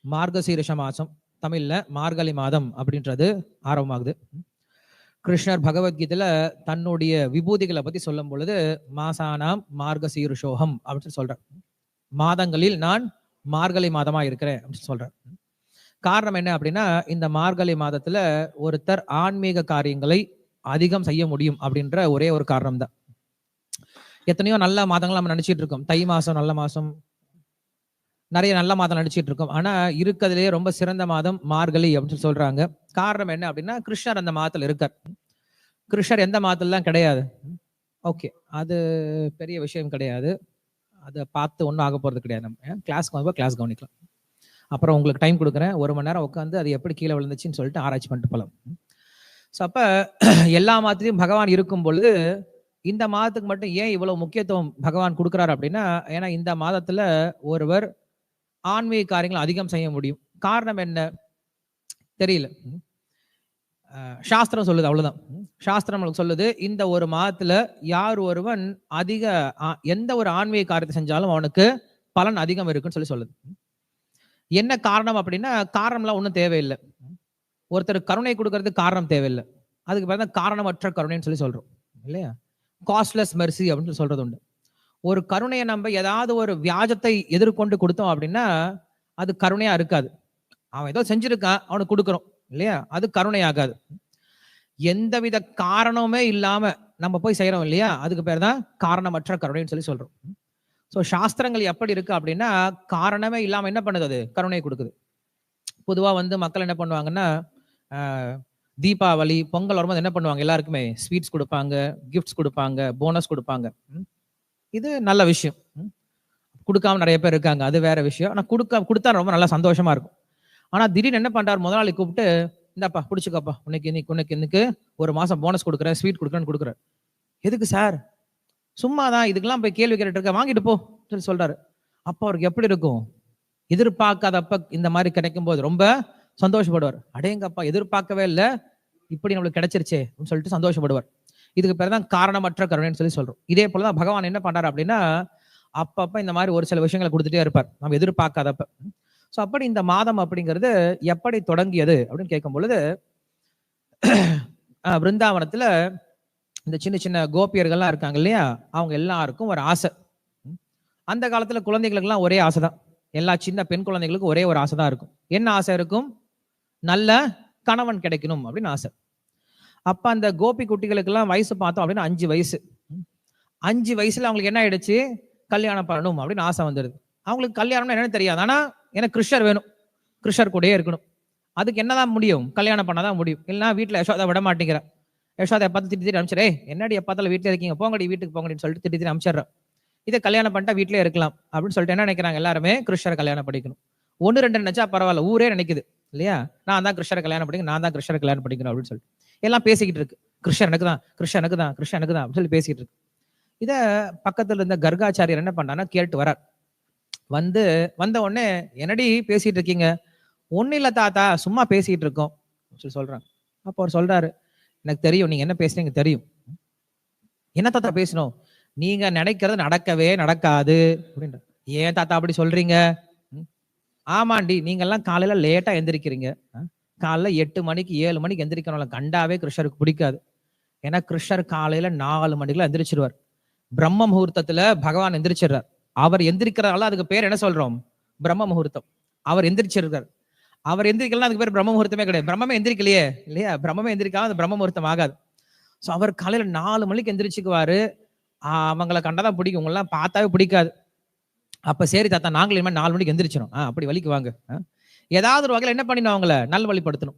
மார்கசீரிஷ மாசம், தமிழ்ல மார்கழி மாதம் அப்படின்றது ஆரம்பமாகுது. கிருஷ்ணர் பகவத்கீதையில தன்னுடைய விபூதிகளை பத்தி சொல்லும் பொழுது மாசானாம் மார்கசீருஷோகம் அப்படின்னு சொல்றார். மாதங்களில் நான் மார்கழி மாதமா இருக்கிறேன் அப்படின்னு சொல்றார். காரணம் என்ன அப்படின்னா, இந்த மார்கழி மாதத்துல ஒருத்தர் ஆன்மீக காரியங்களை அதிகம் செய்ய முடியும் அப்படின்ற ஒரே ஒரு காரணம் தான். எத்தனையோ நல்ல மாதங்கள் நம்ம நினைச்சிட்டு இருக்கோம். தை மாசம் நல்ல மாசம், நிறைய நல்ல மாதம் நடிச்சிட்டு இருக்கோம். ஆனா இருக்கிறதுலேயே ரொம்ப சிறந்த மாதம் மார்கழி அப்படின்னு சொல்றாங்க. காரணம் என்ன அப்படின்னா, கிருஷ்ணர் அந்த மாதத்துல இருக்கார். கிருஷ்ணர் எந்த மாதத்துலாம் கிடையாது. ஓகே, அது பெரிய விஷயம் கிடையாது. அதை பார்த்து ஒன்றும் ஆக போறது கிடையாது. நம்ம கிளாஸ்க்கு கிளாஸ் கவனிக்கலாம். அப்புறம் உங்களுக்கு டைம் கொடுக்குறேன், 1 மணி நேரம் உட்காந்து அது எப்படி கீழே விழுந்துச்சுன்னு சொல்லிட்டு ஆராய்ச்சி பண்ணிட்டு போகலாம். ஸோ அப்ப எல்லா மாதத்துலையும் பகவான் இருக்கும் பொழுது இந்த மாதத்துக்கு மட்டும் ஏன் இவ்வளவு முக்கியத்துவம் பகவான் கொடுக்குறாரு அப்படின்னா, ஏன்னா இந்த மாதத்துல ஒருவர் ஆன்மீக காரியங்கள் அதிகம் செய்ய முடியும். காரணம் என்ன தெரியல. சாஸ்திரம் சொல்லுது, அவ்வளவுதான். சாஸ்திரம் நம்மளுக்கு சொல்லுது, இந்த ஒரு மாதத்துல யார் ஒருவன் அதிக எந்த ஒரு ஆன்மீக காரியத்தை செஞ்சாலும் அவனுக்கு பலன் அதிகம் இருக்குன்னு சொல்லி சொல்லுது. என்ன காரணம் அப்படின்னா, காரணம்லாம் ஒன்றும் தேவையில்லை. ஒருத்தர் கருணை கொடுக்கறதுக்கு காரணம் தேவையில்லை. அதுக்கு பிறகு காரணமற்ற கருணைன்னு சொல்லி சொல்றோம் இல்லையா? காஸ்ட்லெஸ் மெர்சி அப்படின்னு சொல்றது உண்டு. ஒரு கருணையை நம்ம ஏதாவது ஒரு வியாஜத்தை எதிர்கொண்டு கொடுத்தோம் அப்படின்னா அது கருணையா இருக்காது. அவன் ஏதோ செஞ்சிருக்கான், அவனுக்கு கொடுக்குறோம் இல்லையா? அது கருணை ஆகாது. எந்தவித காரணமே இல்லாம நம்ம போய் செய்யறோம் இல்லையா? அதுக்கு பேர் தான் காரணமற்ற கருணைன்னு சொல்லி சொல்றோம். ஸோ சாஸ்திரங்கள் எப்படி இருக்கு அப்படின்னா, காரணமே இல்லாம என்ன பண்ணுது? அது கருணை கொடுக்குது. பொதுவா மக்கள் என்ன பண்ணுவாங்கன்னா, தீபாவளி பொங்கல் வரும்போது என்ன பண்ணுவாங்க? எல்லாருக்குமே ஸ்வீட்ஸ் கொடுப்பாங்க, கிஃப்ட்ஸ் கொடுப்பாங்க, போனஸ் கொடுப்பாங்க. இது நல்ல விஷயம். கொடுக்காம நிறைய பேர் இருக்காங்க, அது வேற விஷயம். ஆனா கொடுத்தா ரொம்ப நல்லா சந்தோஷமா இருக்கும். ஆனா திடீர்னு என்ன பண்றாரு, முதலாளி கூப்பிட்டு, இந்தாப்பா பிடிச்சிக்கப்பா, உனக்கு 1 மாசம் போனஸ் கொடுக்குறேன், ஸ்வீட் கொடுக்குறேன்னு கொடுக்குறாரு. எதுக்கு சார்? சும்மாதான், இதுக்கெல்லாம் போய் கேள்வி கேட்டுட்டு இருக்க, வாங்கிட்டு போ சொல்லி சொல்றாரு. அப்ப அவருக்கு எப்படி இருக்கும்? எதிர்பார்க்காதப்ப இந்த மாதிரி கிடைக்கும் போது ரொம்ப சந்தோஷப்படுவார். அடேங்கப்பா, எதிர்பார்க்கவே இல்லை, இப்படி நம்மளுக்கு கிடைச்சிருச்சே அப்படின்னு சொல்லிட்டு சந்தோஷப்படுவார். இதுக்கு பேர் தான் காரணமற்ற கருணைன்னு சொல்லி சொல்றோம். இதே போலதான் பகவான் என்ன பண்றாரு அப்படின்னா, அப்பப்ப இந்த மாதிரி ஒரு சில விஷயங்களை கொடுத்துட்டே இருப்பார், நம்ம எதிர்பார்க்காதப்ப. ஸோ அப்படி இந்த மாதம் அப்படிங்கிறது எப்படி தொடங்கியது அப்படின்னு கேட்கும் பொழுது, பிருந்தாவனத்துல இந்த சின்ன சின்ன கோபியர்கள்லாம் இருக்காங்க இல்லையா? அவங்க எல்லாருக்கும் ஒரு ஆசை. அந்த காலத்துல குழந்தைகளுக்கெல்லாம் ஒரே ஆசை தான். எல்லா சின்ன பெண் குழந்தைகளுக்கும் ஒரே ஒரு ஆசை தான் இருக்கும். என்ன ஆசை இருக்கும்? நல்ல கணவன் கிடைக்கணும் அப்படின்னு ஆசை. அப்ப அந்த கோபி குட்டிகளுக்கெல்லாம் வயசு பார்த்தோம் அப்படின்னா 5 வயசு. 5 வயசுல அவங்களுக்கு என்ன ஆயிடுச்சு? கல்யாணம் பண்ணணும் அப்படின்னு ஆசை வந்துடுது. அவங்களுக்கு கல்யாணம்னா என்னன்னு தெரியாது. ஆனா எனக்கு கிருஷ்ணர் வேணும், கிருஷ்ணர் கூடயே இருக்கணும். அதுக்கு என்னதான் முடியும்? கல்யாணம் பண்ணாதான் முடியும். இல்லைன்னா வீட்டுல யசோதா விட மாட்டேங்கிற. யசோதா பார்த்து திட்டி அனுப்பிச்சிடே, என்னடி எப்பாத்தாலும் வீட்டுல இருக்கீங்க, போங்கடி வீட்டுக்கு போங்கடின்னு சொல்லிட்டு திட்டி அனுப்பிச்சிடுறேன். இதை கல்யாணம் பண்ணிட்டா வீட்டிலே இருக்கலாம் அப்படின்னு சொல்லிட்டு என்ன நினைக்கிறாங்க? எல்லாருமே கிருஷ்ணரை கல்யாணம் பண்ணிக்கணும். 1 2 நினைச்சா பரவாயில்ல, ஊரே நினைக்குது இல்லையா? நான் தான் கிருஷ்ணரை கல்யாணம் பண்ணிக்கணும், நான் தான் கிருஷ்ணரை கல்யாணம் பண்ணிக்கணும் அப்படின்னு சொல்லிட்டு எல்லாம் பேசிக்கிட்டு இருக்கு. கிருஷ்ணர் எனக்கு தான், கிருஷ்ணர் எனக்கு தான், கிருஷ்ணர் எனக்கு தான் அப்படின்னு சொல்லி பேசிட்டு இருக்கு. இத பக்கத்துல இருந்த கர்காச்சாரியர் என்ன பண்ணான்னா கேட்டு வரார். வந்த உடனே, என்னடி பேசிட்டு இருக்கீங்க? ஒன்னும் இல்ல தாத்தா, சும்மா பேசிட்டு இருக்கோம் சொல்லி சொல்றாங்க. அப்போ அவர் சொல்றாரு, எனக்கு தெரியும் நீங்க என்ன பேசுறீங்க தெரியும். என்ன தாத்தா பேசணும்? நீங்க நினைக்கிறது நடக்கவே நடக்காது அப்படின்ற. ஏன் தாத்தா அப்படி சொல்றீங்க? ஆமாண்டி, நீங்க எல்லாம் காலையில லேட்டா எந்திரிக்கிறீங்க. காலைல 8 மணிக்கு 7 மணிக்கு எந்திரிக்கிறவங்கள கண்டாவே கிருஷ்ணருக்கு பிடிக்காது. ஏன்னா கிருஷ்ணர் காலையில 4 மணிக்குள்ள எந்திரிச்சிருவார். பிரம்ம முகூர்த்தத்துல பகவான் எந்திரிச்சிடுறார். அவர் எந்திரிக்கிறதால அதுக்கு பேர் என்ன சொல்றோம்? பிரம்ம முகூர்த்தம். அவர் எந்திரிச்சிருக்கார். அவர் எந்திரிக்கலாம், அதுக்கு பேர் பிரம்ம முகூர்த்தமே கிடையாது. பிரம்மமே எந்திரிக்கலையே இல்லையா? பிரம்மமே எந்திரிக்காம அது பிரம்ம முகூர்த்தம் ஆகாது. ஸோ அவர் காலையில 4 மணிக்கு எந்திரிச்சுக்குவாரு. அவங்களை கண்டாதான் பிடிக்கும், உங்களெல்லாம் பார்த்தாவே பிடிக்காது. அப்ப சரி தாத்தா, நாங்களும் 4 மணிக்கு எந்திரிச்சிடும், அப்படி வழிக்கு வாங்க. ஏதாவது ஒரு வகையில் என்ன பண்ணிடணும், அவங்கள நல்வழிப்படுத்தணும்.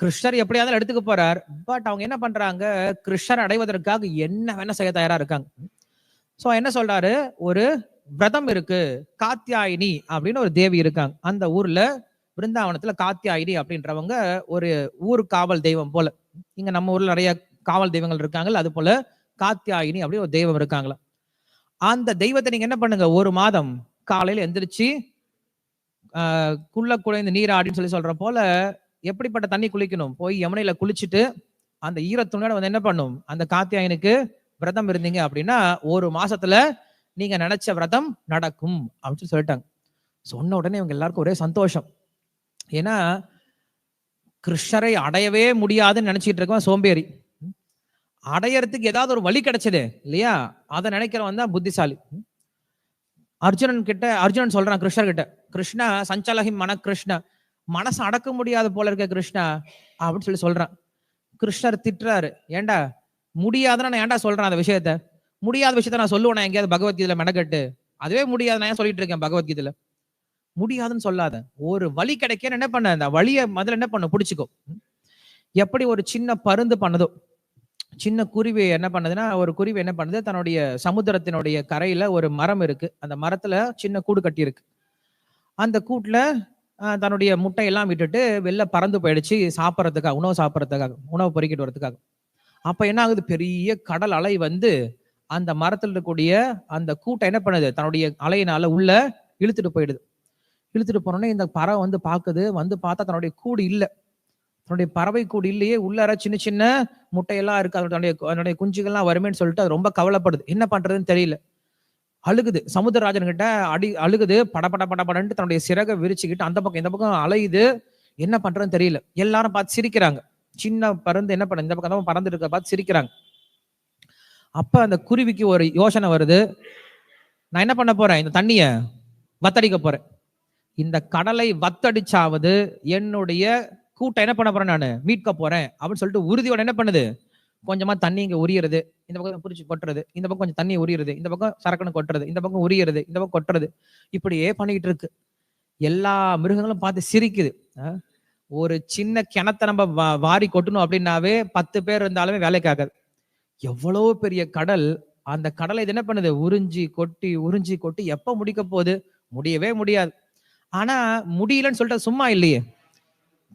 கிருஷ்ணர் எப்படியாவது எடுத்துக்க போறார். பட் அவங்க என்ன பண்றாங்க? கிருஷ்ணர் அடைவதற்காக என்ன வேணா செய்ய தயாரா இருக்காங்க. சோ என்ன சொல்றாரு? ஒரு விரதம் இருக்கு, காத்தியாயினி அப்படின்னு ஒரு தேவி இருக்காங்க அந்த ஊர்ல. பிருந்தாவனத்துல காத்தியாயினி அப்படின்றவங்க ஒரு ஊர் காவல் தெய்வம் போல. இங்க நம்ம ஊர்ல நிறைய காவல் தெய்வங்கள் இருக்காங்க, அது போல காத்தியாயினி அப்படி ஒரு தெய்வம் இருக்காங்களா. அந்த தெய்வத்தை நீங்க என்ன பண்ணுங்க, 1 மாதம் காலையில எந்திரிச்சு குள்ள குழைந்து நீராடின்னு சொல்லி சொல்ற போல, எப்படிப்பட்ட தண்ணி குளிக்கணும்? போய் யமுனையில குளிச்சுட்டு அந்த ஈரத்துணியோட என்ன பண்ணும், அந்த காத்தியாயனுக்கு விரதம் இருந்தீங்க அப்படின்னா 1 மாசத்துல நீங்க நினைச்ச விரதம் நடக்கும் அப்படின்னு சொல்லிட்டாங்க. சொன்ன உடனே இவங்க எல்லாருக்கும் ஒரே சந்தோஷம். ஏன்னா கிருஷ்ணரை அடையவே முடியாதுன்னு நினைச்சிட்டு இருக்கவன் சோம்பேறி. அடையறதுக்கு ஏதாவது ஒரு வழி கிடைச்சது இல்லையா, அதை நினைக்கிறவன் தான் புத்திசாலி. அர்ஜுனன் சொல்றான் கிருஷ்ணர் கிட்ட, கிருஷ்ணா சஞ்சலஹி மன கிருஷ்ணா, மனசு அடக்க முடியாத போல இருக்க கிருஷ்ணா அப்படின்னு சொல்றான். கிருஷ்ணர் திட்டுறாரு, ஏண்டா முடியாதுன்னு நான் ஏன்டா சொல்றேன் அந்த விஷயத்த? முடியாத விஷயத்த நான் சொல்லுவேன் எங்கேயாவது பகவத்கீதையில மெனக்கட்டு? அதுவே முடியாது, நான் ஏன் சொல்லிட்டு இருக்கேன் பகவத்கீதையில? முடியாதுன்னு சொல்லாத, ஒரு வழி கிடைக்க என்ன பண்ண, அந்த வழியை முதல்ல என்ன பண்ண பிடிச்சுக்கோ. எப்படி ஒரு சின்ன பருந்து பண்ணதோ, சின்ன குருவி என்ன பண்ணுதுன்னா, ஒரு குருவி என்ன பண்ணுது, தன்னுடைய சமுத்திரத்தினுடைய கரையில ஒரு மரம் இருக்கு, அந்த மரத்துல சின்ன கூடு கட்டி இருக்கு. அந்த கூட்டுல தன்னுடைய முட்டையெல்லாம் விட்டுட்டு வெளில பறந்து போயிடுச்சு சாப்பிட்றதுக்காக, உணவு சாப்பிட்றதுக்காக, உணவு பொறுக்கிட்டு வரதுக்காக. அப்ப என்ன ஆகுது, பெரிய கடல் அலை வந்து அந்த மரத்தில் இருக்கக்கூடிய அந்த கூட்டை என்ன பண்ணுது, தன்னுடைய அலையினால உள்ள இழுத்துட்டு போயிடுது. இழுத்துட்டு போனோடனே இந்த பறவை வந்து பாக்குது, வந்து பார்த்தா தன்னுடைய கூடு இல்லை, தன்னுடைய பறவை கூடு இல்லையே, உள்ளார சின்ன சின்ன முட்டையெல்லாம் இருக்கு, அதனுடைய குஞ்சுகள்லாம் வருமேன்னு சொல்லிட்டு அது ரொம்ப கவலைப்படுது. என்ன பண்றதுன்னு தெரியல, அழுகுது. சமுத்திரராஜன் கிட்ட அழுகுது, படன்ட்டு தன்னுடைய சிறகை விரிச்சுக்கிட்டு அந்த பக்கம் இந்த பக்கம் அலையுது. என்ன பண்றதுன்னு தெரியல. எல்லாரும் பார்த்து சிரிக்கிறாங்க. சின்ன பருந்து என்ன பண்ண, இந்த பக்கம் பறந்து இருக்க பார்த்து சிரிக்கிறாங்க. அப்ப அந்த குருவிக்கு ஒரு யோசனை வருது, நான் என்ன பண்ண போறேன், இந்த தண்ணிய வத்தடிக்க போறேன். இந்த கடலை வத்தடிச்சாவது என்னுடைய கூட்டை என்ன பண்ண போறேன், நான் மீட்க போறேன் அப்படின்னு சொல்லிட்டு உறுதியோட என்ன பண்ணுது, கொஞ்சமா தண்ணி இங்க உரியறது, இந்த பக்கம் புரிச்சு கொட்டுறது, இந்த பக்கம் கொஞ்சம் தண்ணி உரியறது, இந்த பக்கம் சரக்குன்னு கொட்டுறது, இந்த பக்கம் உரியறது, இந்த பக்கம் கொட்டுறது, இப்படியே பண்ணிக்கிட்டு இருக்கு. எல்லா மிருகங்களும் பார்த்து சிரிக்குது. ஒரு சின்ன கிணத்தை நம்ம வாரி கொட்டணும் அப்படின்னாவே 10 பேர் இருந்தாலுமே வேலைக்கு ஆகாது. எவ்வளவு பெரிய கடல், அந்த கடலை இது என்ன பண்ணுது, உறிஞ்சி கொட்டி எப்ப முடிக்க போகுது, முடியவே முடியாது. ஆனா முடியலன்னு சொல்லிட்டு சும்மா இல்லையே,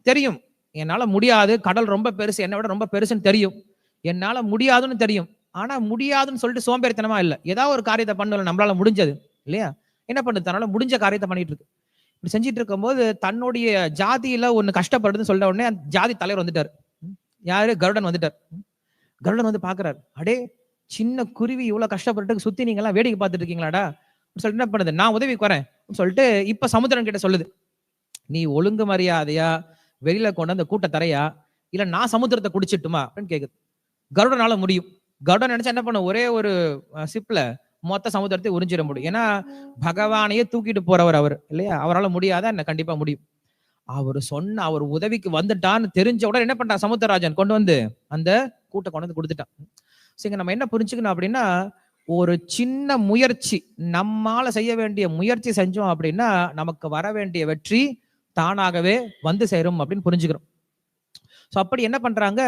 தெரியும் என்னால முடியாது, கடல் ரொம்ப பெருசு, என்னை விட ரொம்ப பெருசுன்னு தெரியும், என்னால முடியாதுன்னு தெரியும். ஆனா முடியாதுன்னு சொல்லிட்டு சோம்பேறித்தனமா இல்ல, ஏதாவது ஒரு காரியத்தை பண்ணல, நம்மளால முடிஞ்சது இல்லையா, என்ன பண்ணுது, தன்னால முடிஞ்ச காரியத்தை பண்ணிட்டு இருக்கு. இப்படி செஞ்சுட்டு இருக்கும்போது தன்னுடைய ஜாதியில ஒண்ணு கஷ்டப்படுதுன்னு சொல்ற உடனே அந்த ஜாதி தலைவர் வந்துட்டார். யாரு, கருடன் வந்துட்டார். கருடன் வந்து பாக்குறாரு, அடே சின்ன குருவி இவ்வளவு கஷ்டப்பட்டு சுத்தி நீங்க எல்லாம் வேடிக்கை பார்த்துட்டு இருக்கீங்களாடா சொல்லிட்டு என்ன பண்ணுது, நான் உதவிக்கு வரேன் சொல்லிட்டு இப்ப சமுத்திரன் கிட்ட சொல்லுது, நீ ஒழுங்கு மரியாதையா வெளியில கொண்டு அந்த கூட்ட தரையா, இல்ல நான் சமுத்திரத்தை குடிச்சிட்டுமா அப்படின்னு கேக்குது. கருடனால முடியும். கருடன் நினைச்சா என்ன பண்ண, ஒரே ஒரு சிப்ல மொத்த சமுத்திரத்தை உறிஞ்சிட முடியும். ஏன்னா பகவானையே தூக்கிட்டு போறவர் அவர் இல்லையா, அவரால் முடியாத என்ன கண்டிப்பா முடியும். அவர் உதவிக்கு வந்துட்டான்னு தெரிஞ்ச உடனே என்ன பண்றான், சமுத்திரராஜன் கொண்டு வந்து அந்த கூட்டை கொண்டு வந்து கொடுத்துட்டான். சரிங்க, நம்ம என்ன புரிஞ்சுக்கணும் அப்படின்னா, ஒரு சின்ன முயற்சி, நம்மால செய்ய வேண்டிய முயற்சி செஞ்சோம் அப்படின்னா நமக்கு வர வேண்டிய வெற்றி தானாகவே வந்து சேரும் அப்படின்னு புரிஞ்சுக்கிறோம். ஸோ அப்படி என்ன பண்றாங்க,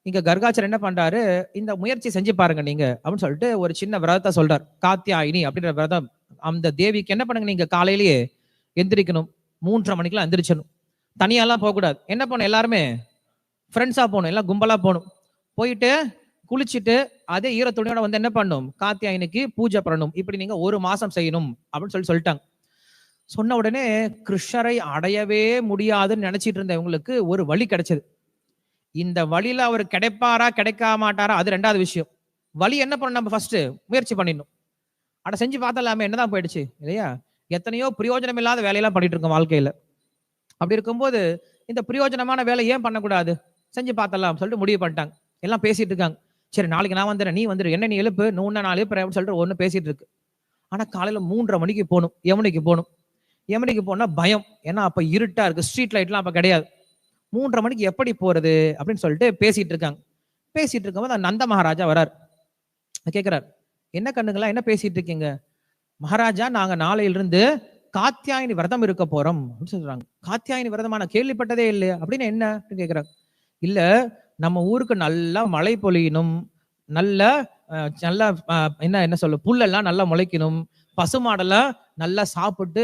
இங்க கர்காச்சர் என்ன பண்றாரு, இந்த முயற்சி செஞ்சு பாருங்க நீங்க அப்படின்னு சொல்லிட்டு ஒரு சின்ன விரதத்தை சொல்றார். காத்தியாயினி அப்படின்ற விரதம். அந்த தேவிக்கு என்ன பண்ணுங்க, நீங்க காலையிலேயே எந்திரிக்கணும், 3:30 மணிக்கெல்லாம் எந்திரிச்சணும். தனியாலாம் போகக்கூடாது. என்ன பண்ணணும், எல்லாருமே ஃப்ரெண்ட்ஸா போகணும், எல்லாம் கும்பலா போகணும். போயிட்டு குளிச்சுட்டு அதே ஈரத்துணியோட வந்து என்ன பண்ணணும், காத்தியாயினிக்கு பூஜை பண்ணணும். இப்படி நீங்க 1 மாசம் செய்யணும் அப்படின்னு சொல்லிட்டாங்க. சொன்ன உடனே கிருஷ்ணரை அடையவே முடியாதுன்னு நினைச்சிட்டு இருந்த இவங்களுக்கு ஒரு வழி கிடைச்சது. இந்த வழியில அவர் கிடைப்பாரா கிடைக்க மாட்டாரா அது 2வது விஷயம். வழி என்ன பண்ணணும், நம்ம ஃபர்ஸ்ட் முயற்சி பண்ணிடணும். அட செஞ்சு பார்த்தலாமே, என்னதான் போயிடுச்சு இல்லையா, எத்தனையோ பிரயோஜனம் இல்லாத வேலையெல்லாம் பண்ணிட்டு இருக்கோம் வாழ்க்கையில. அப்படி இருக்கும்போது இந்த பிரயோஜனமான வேலை ஏன் பண்ணக்கூடாது, செஞ்சு பார்த்தலாம் சொல்லிட்டு முடிவு பண்ணிட்டாங்க. எல்லாம் பேசிட்டு இருக்காங்க. சரி நாளைக்கு நான் வந்துடுறேன், நீ வந்துடு, என்ன நீ எழுப்பு, நான் எழுப்புறேன் அப்படின்னு சொல்லிட்டு ஒண்ணு பேசிட்டு இருக்கு. ஆனா காலையில 3:30 மணிக்கு போகணும், யமுனைக்கு போகணும். யமுனைக்கு போனா பயம், ஏன்னா அப்ப இருட்டா இருக்கு, ஸ்ட்ரீட் லைட்லாம் அப்ப கிடையாது. 3:30 மணிக்கு எப்படி போறது அப்படின்னு சொல்லிட்டு பேசிட்டு இருக்காங்க. பேசிட்டு இருக்கும்போது நந்த மகாராஜா வரார். கேட்கிறார், என்ன கண்ணுங்களா என்ன பேசிட்டு இருக்கீங்க? மகாராஜா, நாங்க நாளையிலிருந்து காத்தியாயினி விரதம் இருக்க போறோம் அப்படின்னு சொல்றாங்க. காத்தியாயினி விரதமான கேள்விப்பட்டதே இல்லையா, அப்படின்னு என்ன அப்படின்னு கேட்கிறாங்க. இல்ல, நம்ம ஊருக்கு நல்லா மழை பொழியணும், நல்ல நல்லா என்ன சொல்ல, புல்லெல்லாம் நல்லா முளைக்கணும், பசுமாடெல்லாம் நல்லா சாப்பிட்டு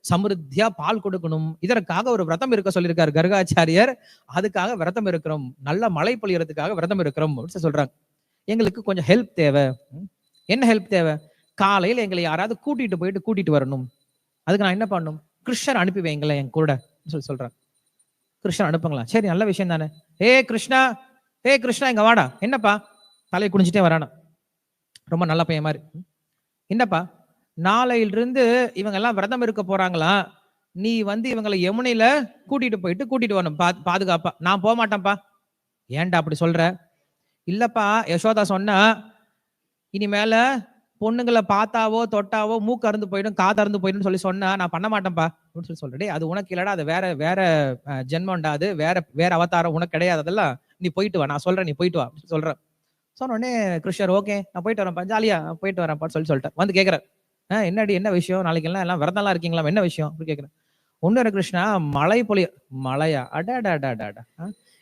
சமிருத்தியா பால் கொடுக்கணும், இதற்காக ஒரு விரதம் இருக்க சொல்லியிருக்காரு கர்காச்சாரியர். அதுக்காக விரதம் இருக்கிறோம், நல்ல மழை பொழியறதுக்காக விரதம் இருக்கிறோம் அப்படின்னு சொல்றாங்க. எங்களுக்கு கொஞ்சம் ஹெல்ப் தேவை. என்ன ஹெல்ப் தேவை? காலையில் எங்களை யாராவது கூட்டிட்டு வரணும். அதுக்கு நான் என்ன பண்ணணும்? கிருஷ்ணர் அனுப்பி வைங்களேன் என் கூட சொல்றாங்க. கிருஷ்ணன் அனுப்புங்களா? சரி, நல்ல விஷயம் தானே. ஏ கிருஷ்ணா இங்க வாடா. என்னப்பா தலையை குடிஞ்சிட்டே வரானா, ரொம்ப நல்ல பையன் மாதிரி. என்னப்பா நாளையிலிருந்து இவங்க எல்லாம் விரதம் இருக்க போறாங்களாம், நீ வந்து இவங்களை யமுனையில கூட்டிட்டு வரணும் பாதுகாப்பா. நான் போக மாட்டேன்ப்பா. ஏன்டா அப்படி சொல்ற? இல்லப்பா, யசோதா சொன்னா, இனிமேல பொண்ணுங்களை பார்த்தாவோ தொட்டாவோ மூக்கு அறுந்து போயிடும், காது அறுந்து போயிடும் சொல்லி சொன்னா நான் பண்ண மாட்டேன்ப்பா அப்படின்னு சொல்லி சொல்றேன். அது உனக்கு இல்லடா, அது வேற வேற ஜென்மம்டா, அது வேற வேற அவதாரம், உனக்கு கிடையாது அதெல்லாம். நீ போயிட்டு வா, நான் சொல்றேன், நீ போயிட்டு வா அப்படின்னு சொல்றேன். சொன்ன உடனே கிருஷ்ணர் ஓகே நான் போயிட்டு வரேன்ப்பா, ஜாலியா போயிட்டு வரேன்ப்பா சொல்லிட்டேன். வந்து கேட்கிறேன், என்னடி என்ன விஷயம், நாளைக்கு எல்லாம் விரதம்லாம் இருக்கீங்களா, என்ன விஷயம் அப்படின்னு கேட்கிறேன். ஒன்னு கிருஷ்ணா, மழை பொழிய. மழையா? அடாடாடாடா,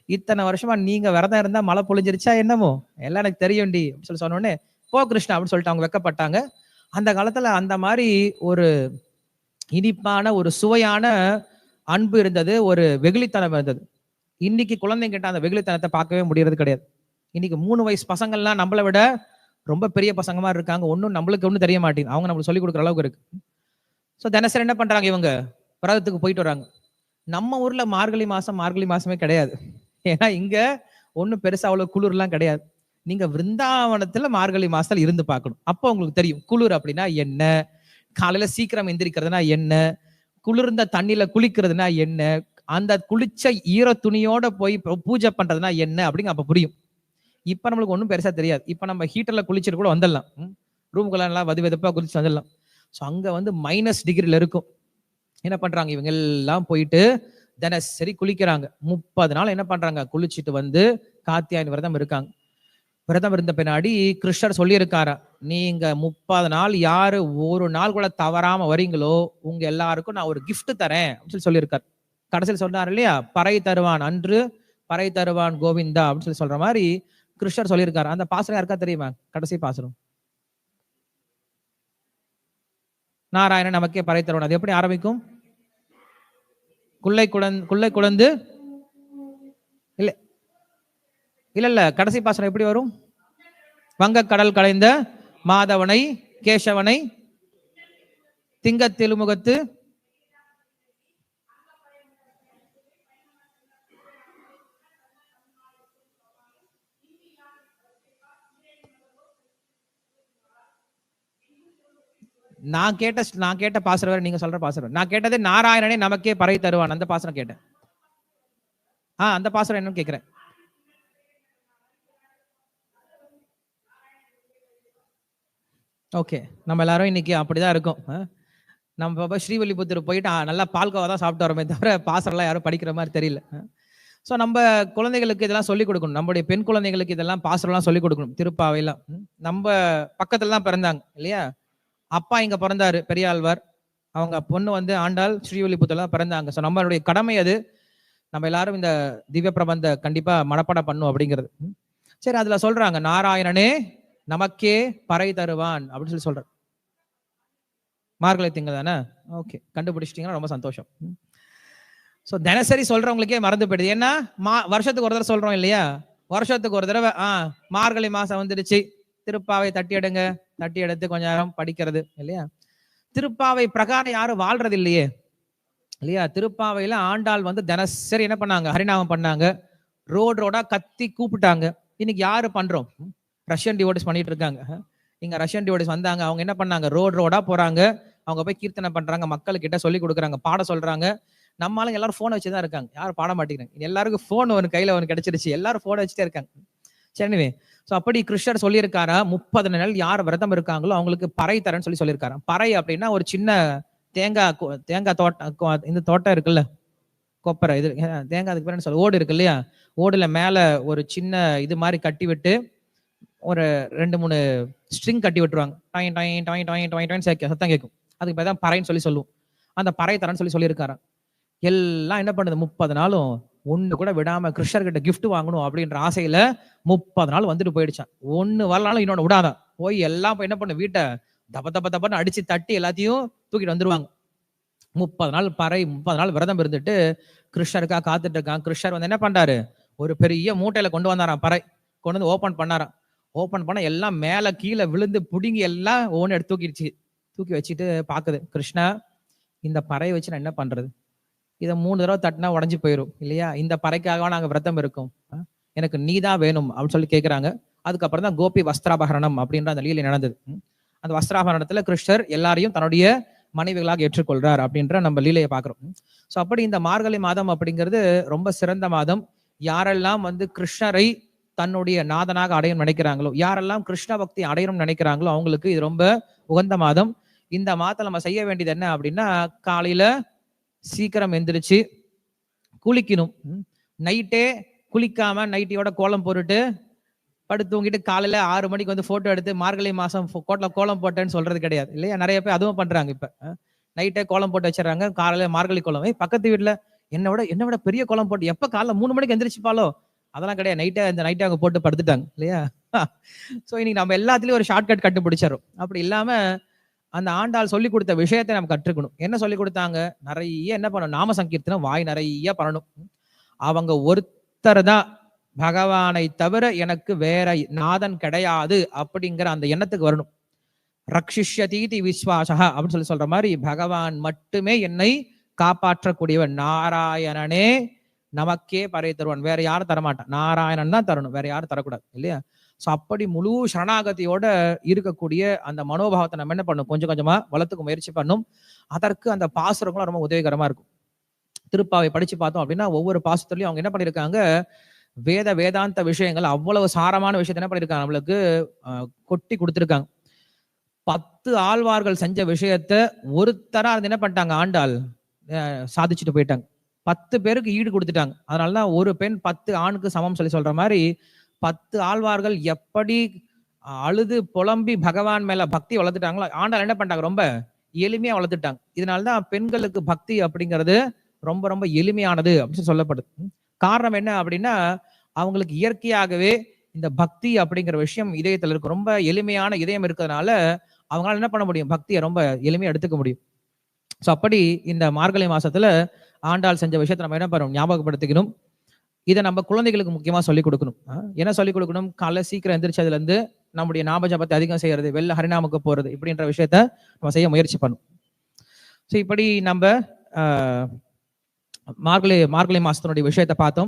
இத்தனை வருஷமா நீங்க விரதம் இருந்தா மழை பொழிஞ்சிருச்சா என்னமோ, எல்லாம் எனக்கு தெரியும்டி அப்படின்னு சொல்லி சொன்ன உடனே போ கிருஷ்ணா அப்படின்னு சொல்லிட்டு அவங்க வெக்கப்பட்டாங்க. அந்த காலத்துல அந்த மாதிரி ஒரு இனிப்பான ஒரு சுவையான அன்பு இருந்தது, ஒரு வெகுளித்தனம் இருந்தது. இன்னைக்கு குழந்தைங்கிட்ட அந்த வெகுளித்தனத்தை பார்க்கவே முடியறது கிடையாது. இன்னைக்கு 3 வயசு பசங்கள்லாம் நம்மளை விட ரொம்ப பெரிய பசங்க மாதிரி இருக்காங்க. ஒன்னும் நம்மளுக்கு ஒன்றும் தெரிய மாட்டேங்குது, அவங்க நம்மளுக்கு சொல்லிக் கொடுக்குற அளவுக்கு இருக்கு. ஸோ தினசரி என்ன பண்றாங்க இவங்க, விரதத்துக்கு போயிட்டு வராங்க. நம்ம ஊர்ல மார்கழி மாசமே கிடையாது. ஏன்னா இங்க ஒன்னும் பெருசா அவ்வளவு குளிர்லாம் கிடையாது. நீங்க விருந்தாவனத்துல மார்கழி மாசத்துல இருந்து பார்க்கணும், அப்போ உங்களுக்கு தெரியும் குளிர் அப்படின்னா என்ன, காலையில சீக்கிரம் எந்திரிக்கிறதுனா என்ன, குளிர்ந்த தண்ணியில குளிக்கிறதுனா என்ன, அந்த குளிச்ச ஈர துணியோட போய் பூஜை பண்றதுனா என்ன அப்படிங்க அப்ப புரியும். இப்ப நம்மளுக்கு ஒன்றும் பெருசா தெரியாது. இப்ப நம்ம ஹீட்டர்ல குளிச்சுட்டு கூட வந்துடலாம், ரூமுக்குள்ள எல்லாம் வெதுப்பா குளிச்சு வந்துடலாம். ஸோ அங்க வந்து -டிகிரில இருக்கும். என்ன பண்றாங்க இவங்க எல்லாம் போயிட்டு தினசரி குளிக்கிறாங்க. 30 நாள் என்ன பண்றாங்க, குளிச்சுட்டு வந்து கார்த்தியாயன் விரதம் இருக்காங்க. விரதம் இருந்த பின்னாடி கிருஷ்ணர் சொல்லியிருக்காரா, நீங்க 30 நாள் யாரு ஒரு நாள் கூட தவறாம வரீங்களோ உங்க எல்லாருக்கும் நான் ஒரு கிஃப்ட் தரேன் அப்படின்னு சொல்லியிருக்காரு. கடைசியில் சொன்னார் இல்லையா, பறை தருவான் அன்று பறை தருவான் கோவிந்தா அப்படின்னு சொல்ற மாதிரி கிருஷ்ணர் சொல்லியிருக்காரு. அந்த பாசுரம் யாருக்கா தெரியுமா? கடைசி பாசுரம், நாராயணன் நமக்கே பறை தருவான். அது எப்படி ஆரம்பிக்கும்? குள்ளை குழந்து இல்ல இல்ல இல்ல, கடைசி பாசனம் எப்படி வரும்? வங்க கடல் களைந்த மாதவனை கேசவனை திங்கத்திலுமுகத்து. நான் கேட்ட பாசனம் வேற, நீங்க சொல்ற பாசனம். நான் கேட்டது நாராயணனே நமக்கே பறை தருவான், அந்த பாசனம் கேட்டேன். அந்த பாசனம் என்னன்னு கேட்கிறேன். ஓகே, நம்ம எல்லாரும் இன்னைக்கு அப்படிதான் இருக்கும். நம்ம ஸ்ரீவில்லிபுத்தூர் போயிட்டு நல்லா பால்கோவா தான் சாப்பிட்டு வரோமே தவிர பாசரெல்லாம் யாரும் படிக்கிற மாதிரி தெரியல. ஸோ நம்ம குழந்தைகளுக்கு இதெல்லாம் சொல்லிக் கொடுக்கணும். நம்முடைய பெண் குழந்தைகளுக்கு இதெல்லாம் பாசரெல்லாம் சொல்லிக் கொடுக்கணும். திருப்பாவையெல்லாம் நம்ம பக்கத்துல தான் பிறந்தாங்க இல்லையா. அப்பா இங்க பிறந்தாரு பெரியாழ்வார், அவங்க பொண்ணு வந்து ஆண்டாள் ஸ்ரீவில்லிபுத்தூர்ல தான் பிறந்தாங்க. ஸோ நம்மளுடைய கடமை அது. நம்ம எல்லாரும் இந்த திவ்ய பிரபந்த கண்டிப்பா மனப்பாடம் பண்ணும் அப்படிங்கிறது. சரி, அதுல சொல்றாங்க நாராயணனே நமக்கே பறை தருவான் அப்படின்னு சொல்லி சொல்ற. மார்கழி திங்கள் தானே? ஓகே, கண்டுபிடிச்சிட்டீங்கன்னா ரொம்ப சந்தோஷம். ஸோ தினசரி சொல்றவங்களுக்கே மறந்து போயிடுது. ஏன்னா வருஷத்துக்கு ஒரு தடவை சொல்றோம் இல்லையா, வருஷத்துக்கு ஒரு தடவை மார்கழி மாசம் வந்துடுச்சு, திருப்பாவை தட்டி எடுத்து கொஞ்ச நேரம் படிக்கிறது இல்லையா. திருப்பாவை பிரகாரம் யாரும் வாழ்றது இல்லையே இல்லையா. திருப்பாவையில ஆண்டாள் வந்து தினசரி என்ன பண்ணாங்க, ஹரிநாமம் பண்ணாங்க, ரோடா கத்தி கூப்பிட்டாங்க. இன்னைக்கு யாரு பண்றோம்? ரஷ்யன் டிவோட்டிஸ் பண்ணிட்டு இருக்காங்க. இங்க ரஷ்யன் டிவோட்டிஸ் வந்தாங்க, அவங்க என்ன பண்ணாங்க, ரோடா போறாங்க, அவங்க போய் கீர்த்தனை பண்றாங்க, மக்களுக்கிட்ட சொல்லி கொடுக்குறாங்க, பாட சொல்றாங்க. நம்மளால எல்லாரும் போனை வச்சுதான் இருக்காங்க, யாரும் பாட மாட்டேங்கிறாங்க. எல்லாருக்கும் போன் ஒன்று கையில ஒன்று கிடைச்சிருச்சு, எல்லாரும் போனை வச்சுட்டே இருக்காங்க. சரிவே. ஸோ அப்படி கிருஷ்ணர் சொல்லியிருக்காரா, 30 நாள் யார் விரதம் இருக்காங்களோ அவங்களுக்கு பறை தரேன்னு சொல்லியிருக்காரா. பறை அப்படின்னா ஒரு சின்ன தேங்காய் தோட்டம், இந்த தோட்டம் இருக்குல்ல, கொப்பரை இது தேங்காய், அதுக்கு பேர் சொல்ல, ஓடு இருக்கு இல்லையா, ஓடுல மேல ஒரு சின்ன இது மாதிரி கட்டி விட்டு ஒரு 2-3 ஸ்ட்ரிங் கட்டி விட்டுருவாங்க. டாயின் டாயின் டாயின் டாயின் டாயின் சத்தம் கேட்கும். அதுக்கு பேர் தான் பறைன்னு சொல்லுவோம். அந்த பறை தரேன்னு சொல்லியிருக்காரா. எல்லாம் என்ன பண்ணுது, 30 நாளும் ஒண்ணு கூட விடாம கிருஷ்ணர்கிட்ட கிஃப்ட் வாங்கணும் அப்படின்ற ஆசையில 30 நாள் வந்துட்டு போயிடுச்சான். ஒண்ணு வரலாலும் இன்னொன்னு விடாதான் போய் எல்லாம் போய் என்ன பண்ண, வீட்டை தப்பன்னு அடிச்சு தட்டி எல்லாத்தையும் தூக்கிட்டு வந்துருவாங்க. 30 நாள் பறை, 30 நாள் விரதம் இருந்துட்டு கிருஷ்ணருக்கா காத்துட்டு இருக்கான். கிருஷ்ணர் வந்து என்ன பண்றாரு, ஒரு பெரிய மூட்டையில கொண்டு வந்தாராம் பறை, கொண்டு வந்து ஓபன் பண்ணாராம். ஓபன் பண்ண எல்லாம் மேல கீழே விழுந்து புடுங்கி எல்லாம் ஒவ்வொன்று எடுத்து தூக்கி வச்சுட்டு பாக்குது. கிருஷ்ணா, இந்த பறையை வச்சு நான் என்ன பண்றது, இதை 3 தடவை தட்டினா உடஞ்சி போயிடும் இல்லையா, இந்த பறைக்காக நாங்க விரதம் இருக்கோம், எனக்கு நீதான் வேணும் அப்படின்னு சொல்லி கேட்கிறாங்க. அதுக்கப்புறம் தான் கோபி வஸ்திராபகரணம் அப்படின்ற அந்த லீலை நடந்தது. அந்த வஸ்திராபரணத்துல கிருஷ்ணர் எல்லாரையும் தன்னுடைய மனைவிகளாக ஏற்றுக்கொள்றார் அப்படின்ற நம்ம லீலையை பார்க்கிறோம். ஸோ அப்படி இந்த மார்கழி மாதம் அப்படிங்கிறது ரொம்ப சிறந்த மாதம். யாரெல்லாம் கிருஷ்ணரை தன்னுடைய நாதனாக அடையணும் நினைக்கிறாங்களோ, யாரெல்லாம் கிருஷ்ண பக்தி அடையணும் நினைக்கிறாங்களோ அவங்களுக்கு இது ரொம்ப உகந்த மாதம். இந்த மாதத்துல நம்ம செய்ய வேண்டியது என்ன அப்படின்னா, காலையில சீக்கிரம் எந்திரிச்சு குளிக்கணும். நைட்டே குளிக்காம நைட்டியோட கோலம் போட்டுட்டு படுத்து தூங்கிட்டு காலையில 6 மணிக்கு போட்டோ எடுத்து மார்கழி மாசம் கோலம் போட்டேன்னு சொல்றது கிடையாது இல்லையா? நிறைய பேர் அதுவும் பண்றாங்க. இப்ப நைட்டே கோலம் போட்டு வச்சிடறாங்க, காலையில மார்கழி கோலம். பக்கத்து வீட்டுல என்ன விட பெரிய கோலம் போட்டு எப்ப காலைல 3 மணிக்கு எந்திரிச்சுப்பாலோ, அதெல்லாம் கிடையாது. நைட்டே அவங்க போட்டு படுத்துட்டாங்க இல்லையா? சோ இன்னைக்கு நம்ம எல்லாத்துலயும் ஒரு ஷார்ட்கட் கண்டுபிடிச்சிடறோம். அப்படி இல்லாம அந்த ஆண்டாள் சொல்லி கொடுத்த விஷயத்தை நம்ம கற்றுக்கணும். என்ன சொல்லி கொடுத்தாங்க? நிறைய என்ன பண்ணணும்? நாம சங்கீர்த்தனம் வாய் நிறைய பண்ணணும். அவங்க ஒருத்தர் தான் பகவானை தவிர எனக்கு வேற நாதன் கிடையாது அப்படிங்கிற அந்த எண்ணத்துக்கு வரணும். ரக்ஷிஷ்யதீதி விஸ்வாசா அப்படின்னு சொல்ற மாதிரி பகவான் மட்டுமே என்னை காப்பாற்றக்கூடியவன். நாராயணனே நமக்கே பறை தருவான், வேற யாரும் தரமாட்டான். நாராயணன் தான் தரணும், வேற யாரும் தரக்கூடாது இல்லையா? சோ அப்படி முழு சரணாகதியோட இருக்கக்கூடிய அந்த மனோபாவத்தை நம்ம என்ன பண்ணும்? கொஞ்சம் கொஞ்சமா வளர்த்துக்க முயற்சி பண்ணும். அதற்கு அந்த பாசுரங்களும் ரொம்ப உதவிகரமா இருக்கும். திருப்பாவை படிச்சு பார்த்தோம் அப்படின்னா ஒவ்வொரு பாசுரத்துலயும் அவங்க என்ன பண்ணிருக்காங்க? வேதாந்த விஷயங்கள், அவ்வளவு சாரமான விஷயத்தை என்ன பண்ணிருக்காங்க? நம்மளுக்கு கொட்டி கொடுத்திருக்காங்க. 10 ஆழ்வார்கள் செஞ்ச விஷயத்த ஒருத்தரா அது என்ன பண்ணிட்டாங்க? ஆண்டாள் சாதிச்சுட்டு போயிட்டாங்க. 10 பேருக்கு ஈடு கொடுத்துட்டாங்க. அதனாலதான் ஒரு பெண் 10 ஆணுக்கு சமம் சொல்ற மாதிரி 10 ஆழ்வார்கள் எப்படி அழுது புலம்பி பகவான் மேல பக்தி வளர்த்துட்டாங்களோ, ஆண்டாள் என்ன பண்ணிட்டாங்க? ரொம்ப எளிமையா வளர்த்துட்டாங்க. இதனாலதான் பெண்களுக்கு பக்தி அப்படிங்கிறது ரொம்ப ரொம்ப எளிமையானது அப்படின்னு சொல்லப்படுது. காரணம் என்ன அப்படின்னா, அவங்களுக்கு இயற்கையாகவே இந்த பக்தி அப்படிங்கிற விஷயம் இதயத்துல இருக்கு. ரொம்ப எளிமையான இதயம் இருக்கிறதுனால அவங்களால என்ன பண்ண முடியும்? பக்தியை ரொம்ப எளிமையா எடுத்துக்க முடியும். சோ அப்படி இந்த மார்கழி மாசத்துல ஆண்டாள் செஞ்ச விஷயத்தை நம்ம என்ன பண்ணணும்? ஞாபகப்படுத்திக்கணும். இதை நம்ம குழந்தைகளுக்கு முக்கியமா சொல்லிக் கொடுக்கணும். என்ன சொல்லிக் கொடுக்கணும்? காலை சீக்கிரம் எந்திரிச்சதுல இருந்து நம்முடைய ஞாபக ஜபத்தை அதிகம் செய்யறது, வெள்ள ஹரிநாமுக்கு போறது, இப்படின்ற விஷயத்த நம்ம செய்ய முயற்சி பண்ணும். சோ இப்படி நம்ம மார்கழி மாசத்தினுடைய விஷயத்தை பார்த்தோம்.